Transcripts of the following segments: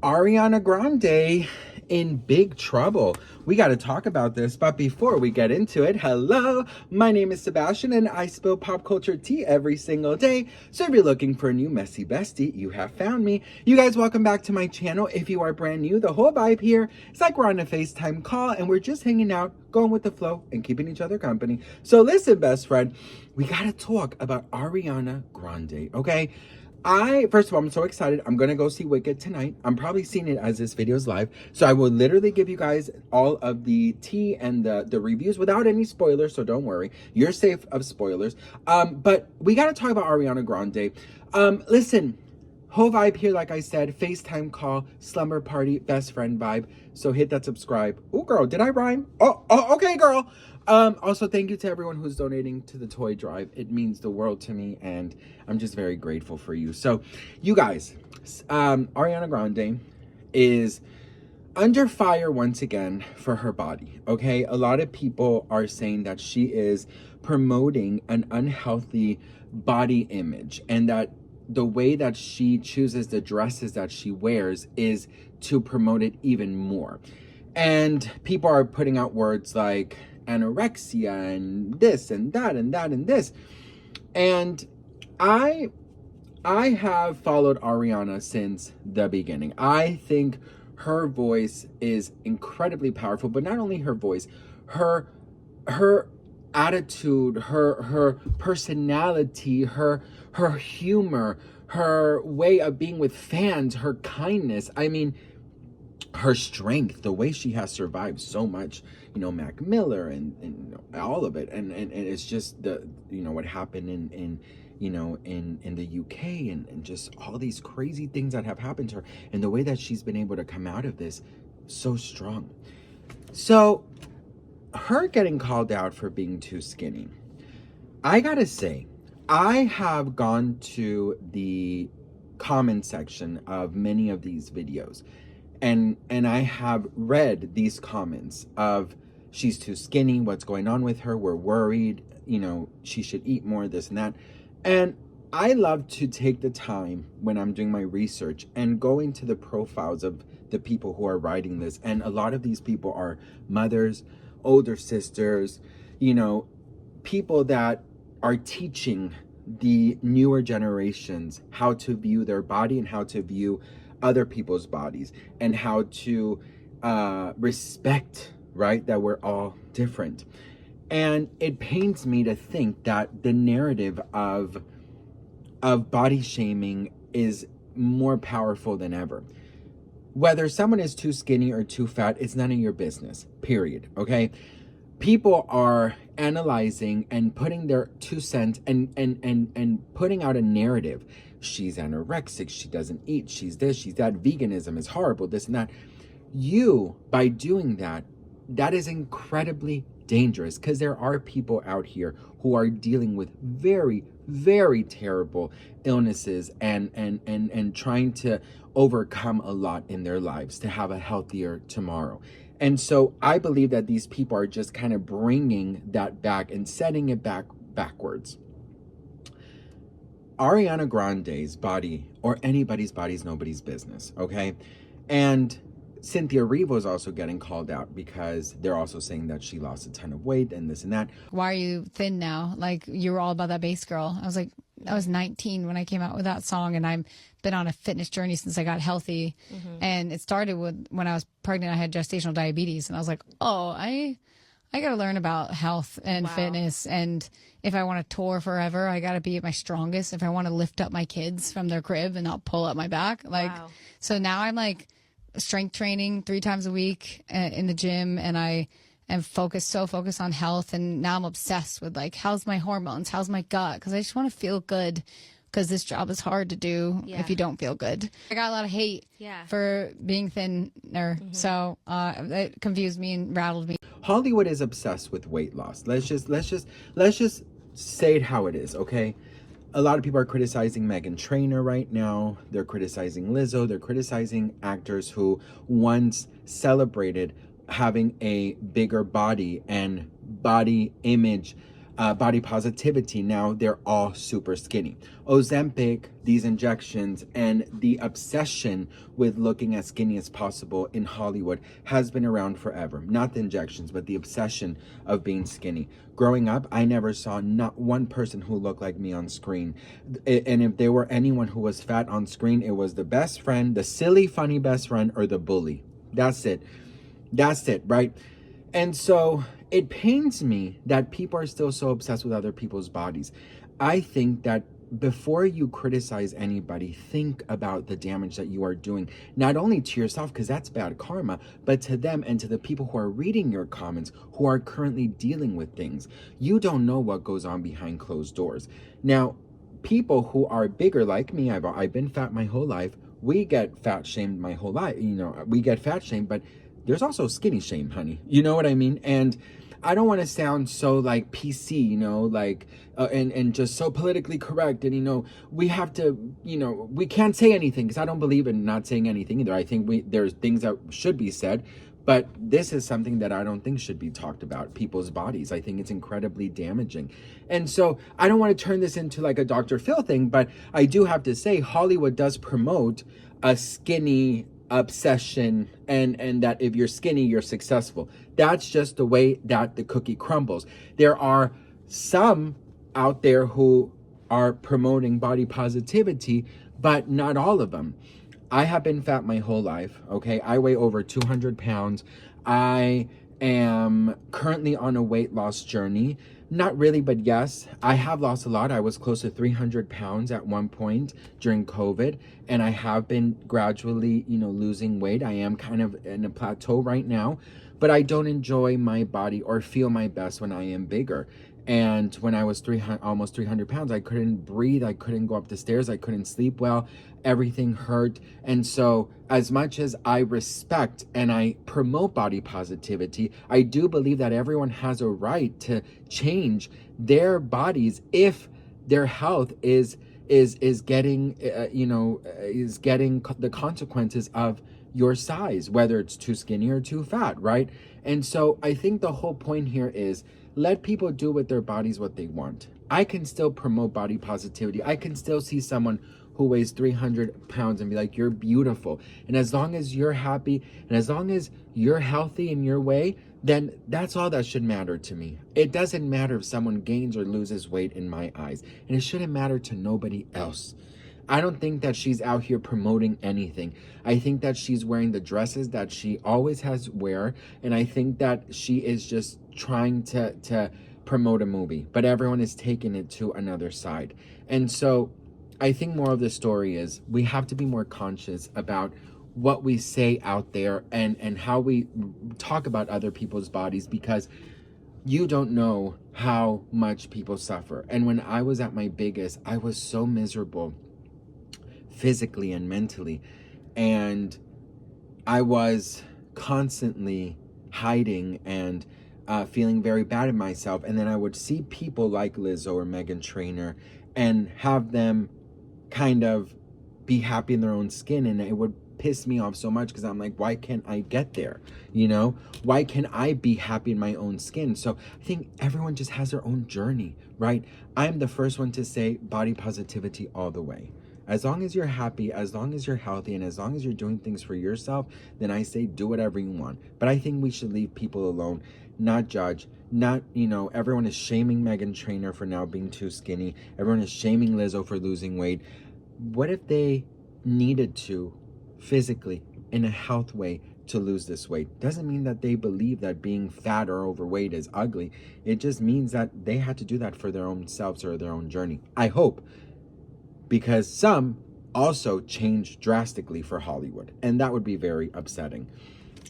Ariana Grande in big trouble. We got to talk about this, but before we get into it, hello, my name is Sebastian and I spill pop culture tea every single day. So if you're looking for a new messy bestie, you have found me. You guys, welcome back to my channel. If you are brand new, the whole vibe here, it's like we're on a FaceTime call and we're just hanging out, going with the flow and keeping each other company. So listen, best friend, we got to talk about Ariana Grande, okay? First of all, I'm so excited. I'm going to go see Wicked tonight. I'm probably seeing it as this video is live. So I will literally give you guys all of the tea and the reviews without any spoilers. So don't worry. You're safe of spoilers. But we got to talk about Ariana Grande. Listen, whole vibe here, like I said, FaceTime call, slumber party, best friend vibe. So hit that subscribe. Oh, girl, did I rhyme? Oh, okay, girl. Also, thank you to everyone who's donating to the toy drive. It means the world to me, and I'm just very grateful for you. So, you guys, Ariana Grande is under fire once again for her body, okay? A lot of people are saying that she is promoting an unhealthy body image, and that the way that she chooses the dresses that she wears is to promote it even more. And people are putting out words like anorexia and this and that and that and this. And I have followed Ariana since the beginning. I think her voice is incredibly powerful, but not only her voice, her attitude, her personality, her humor, her way of being with fans, her kindness. I mean, her strength, the way she has survived so much, Mac Miller and all of it, and it's just the what happened in the UK and just all these crazy things that have happened to her, and the way that she's been able to come out of this so strong. So her getting called out for being too skinny, I gotta say, I have gone to the comment section of many of these videos, and I have read these comments of she's too skinny, what's going on with her, we're worried, she should eat more, this and that. And I love to take the time when I'm doing my research and go into the profiles of the people who are writing this. And a lot of these people are mothers, older sisters, people that are teaching the newer generations how to view their body and how to view other people's bodies and how to respect, right, that we're all different. And it pains me to think that the narrative of body shaming is more powerful than ever. Whether someone is too skinny or too fat, it's none of your business, period, okay? People are analyzing and putting their 2 cents and putting out a narrative. She's anorexic, she doesn't eat, she's this, she's that, veganism is horrible, this and that. You, by doing that, that is incredibly dangerous, because there are people out here who are dealing with very, very terrible illnesses and trying to overcome a lot in their lives to have a healthier tomorrow. And so I believe that these people are just kind of bringing that back and setting it backwards. Ariana Grande's body, or anybody's body, is nobody's business, okay? And Cynthia ERIVO is also getting called out because they're also saying that she lost a ton of weight and this and that. Why are you thin now? Like, you were all about that base girl. I was like, I was 19 when I came out with that song, and I've been on a fitness journey since I got healthy. And it started with when I was pregnant. I had gestational diabetes, and I was like, oh, I got to learn about health and fitness. And if I want to tour forever, I got to be at my strongest. If I want to lift up my kids from their crib and not pull up my back, so now I'm like strength training 3 times a week in the gym, and I am focused on health. And now I'm obsessed with like, how's my hormones, how's my gut, because I just want to feel good, because this job is hard to do if you don't feel good. I got a lot of hate for being thinner, so it confused me and rattled me. Hollywood is obsessed with weight loss. Let's just say it how it is, okay? A lot of people are criticizing Meghan Trainor right now. They're criticizing Lizzo. They're criticizing actors who once celebrated having a bigger body and body image body positivity. Now they're all super skinny. Ozempic, these injections, and the obsession with looking as skinny as possible in Hollywood has been around forever. Not the injections, but the obsession of being skinny. Growing up, I never saw not one person who looked like me on screen. And if there were anyone who was fat on screen, it was the best friend, the silly, funny best friend, or the bully. That's it. That's it, right? And so it pains me that people are still so obsessed with other people's bodies. I think that before you criticize anybody, think about the damage that you are doing, not only to yourself, because that's bad karma, but to them and to the people who are reading your comments, who are currently dealing with things. You don't know what goes on behind closed doors. Now, people who are bigger like me, I've been fat my whole life. We get fat shamed my whole life. We get fat shamed, but there's also skinny shame, honey. You know what I mean? And I don't want to sound so like PC, and just so politically correct. And, we have to, we can't say anything because I don't believe in not saying anything either. I think there's things that should be said, but this is something that I don't think should be talked about, people's bodies. I think it's incredibly damaging. And so I don't want to turn this into like a Dr. Phil thing, but I do have to say Hollywood does promote a skinny obsession and that if you're skinny, you're successful. That's just the way that the cookie crumbles. There are some out there who are promoting body positivity, but not all of them. I have been fat my whole life, okay? I weigh over 200 pounds. I am currently on a weight loss journey. Not really, but yes, I have lost a lot. I was close to 300 pounds at one point during COVID, and I have been gradually, losing weight. I am kind of in a plateau right now, but I don't enjoy my body or feel my best when I am bigger. And when I was almost 300 pounds, I couldn't breathe. I couldn't go up the stairs. I couldn't sleep well. Everything hurt. And so as much as I respect and I promote body positivity, I do believe that everyone has a right to change their bodies if their health is getting, the consequences of your size, whether it's too skinny or too fat, right? And so I think the whole point here is let people do with their bodies what they want. I can still promote body positivity. I can still see someone who weighs 300 pounds and be like, you're beautiful. And as long as you're happy and as long as you're healthy in your way, then that's all that should matter to me. It doesn't matter if someone gains or loses weight in my eyes. And it shouldn't matter to nobody else. I don't think that she's out here promoting anything. I think that she's wearing the dresses that she always has wear. And I think that she is just trying to promote a movie. But everyone is taking it to another side. And so I think more of the story is we have to be more conscious about what we say out there and how we talk about other people's bodies, because you don't know how much people suffer. And when I was at my biggest, I was so miserable physically and mentally, and I was constantly hiding and feeling very bad at myself. And then I would see people like Lizzo or Meghan Trainor and have them kind of be happy in their own skin, and it would piss me off so much because I'm like, why can't I get there? Why can't I be happy in my own skin? So I think everyone just has their own journey, right? I'm the first one to say body positivity all the way. As long as you're happy, as long as you're healthy, and as long as you're doing things for yourself, then I say do whatever you want. But I think we should leave people alone, not judge, not, everyone is shaming Meghan Trainor for now being too skinny. Everyone is shaming Lizzo for losing weight. What if they needed to physically, in a health way, to lose this weight? Doesn't mean that they believe that being fat or overweight is ugly. It just means that they had to do that for their own selves or their own journey. I hope. Because some also changed drastically for Hollywood, and that would be very upsetting.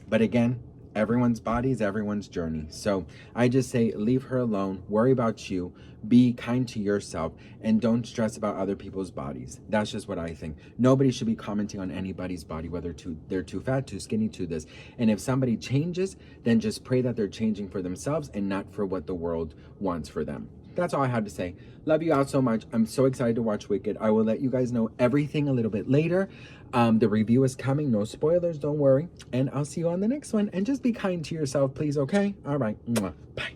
But again, everyone's body is everyone's journey. So I just say leave her alone, worry about you, be kind to yourself, and don't stress about other people's bodies. That's just what I think. Nobody should be commenting on anybody's body, whether they're too fat, too skinny, too this. And if somebody changes, then just pray that they're changing for themselves and not for what the world wants for them. That's all I had to say. Love you out so much. I'm so excited to watch Wicked. I will let you guys know everything a little bit later. The review is coming. No spoilers, don't worry. And I'll see you on the next one. And just be kind to yourself, please, okay? All right. Mwah. Bye.